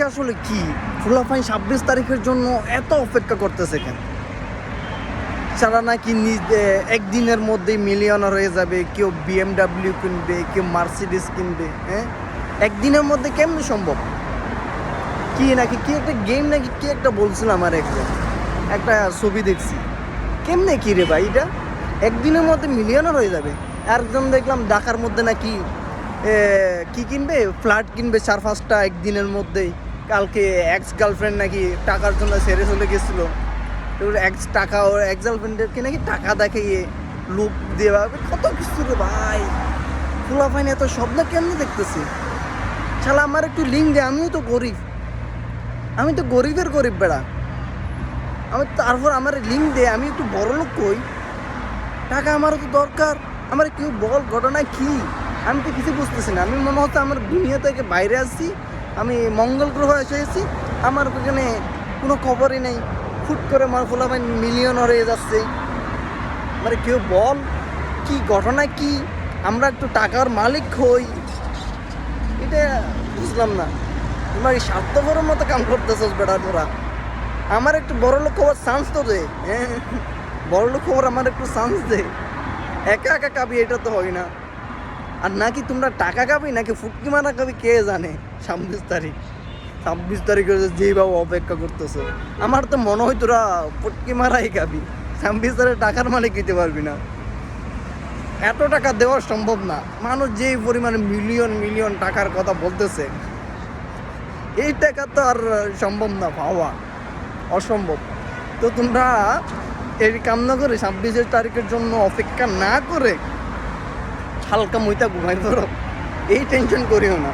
আসলে কি ফুলাফাইন 26 তারিখের জন্য এত অপেক্ষা করতেছে কেন? সারা নাকি একদিনের মধ্যেই মিলিয়নার হয়ে যাবে, কেউ BMW কিনবে, কেউ মার্সিডিস কিনবে। হ্যাঁ, একদিনের মধ্যে কেমনে সম্ভব? কি নাকি কি একটা গেম নাকি কি একটা বলছিল আমার একটা ছবি দেখছি। কেমনে কি রে ভাই, এটা একদিনের মধ্যে মিলিয়নার হয়ে যাবে? একজন দেখলাম ঢাকার মধ্যে নাকি কি কিনবে, ফ্ল্যাট কিনবে 4-5টা একদিনের মধ্যেই। কালকে এক্স গার্লফ্রেন্ড নাকি টাকার জন্য ছেড়ে চলে গেছিলো, এক্স টাকা ওর এক্স গার্লফ্রেন্ডেরকে নাকি টাকা দেখিয়ে লুপ দেওয়া, কত কিছু রে ভাই। খোলা পাইনি এত স্বপ্ন কেমনি দেখতেছি। শালা আমার একটু লিঙ্ক দে, আমিও তো গরিব, আমি তো গরিবের গরিব বেড়া। আমি তারপর আমার লিঙ্ক দে, আমি একটু বড় লোক কই, টাকা আমারও তো দরকার। আমার কেউ বল ঘটনা কি, আমি তো কিছু বুঝতেছি না। আমি মনে হচ্ছে আমার দুনিয়া থেকে বাইরে আসছি, আমি মঙ্গল গ্রহ এসেছি, আমার ওখানে কোনো খবরই নেই। ফুট করে আমার ফুলাফাইন মিলিয়ন হয়ে যাচ্ছে। মানে কেউ বল কি ঘটনা কি, আমরা একটু টাকার মালিক হই, এটা বুঝলাম না। তোমার এই স্বার্থপরের মতো কাম করতেছস বেটা তোরা। আমার একটু বড় লোক হওয়ার চান্স তো দে। হ্যাঁ, বড় লোক হওয়ার আমার একটু চান্স দে। একা একা কাবি এটা তো হয় না। আর নাকি তোমরা টাকা খাবি নাকি ফুটকি মারা খাবি কে জানে। 26 তারিখে যেভাবে অপেক্ষা করতেছো, আমার তো মনে হয় তোরা ফুটকি মারাই খাবি। 26 তারিখে টাকার মালিক দিতে পারবি না, এত টাকা দেওয়া সম্ভব না। মানুষ যেই পরিমাণে মিলিয়ন মিলিয়ন টাকার কথা বলতেছে, এই টাকা তো আর সম্ভব না পাওয়া, অসম্ভব। তো তোমরা এই কাম না করে 26 তারিখের জন্য অপেক্ষা না করে হালকা মুইতা ঘুমাই ধরো, এই টেনশন করিও না।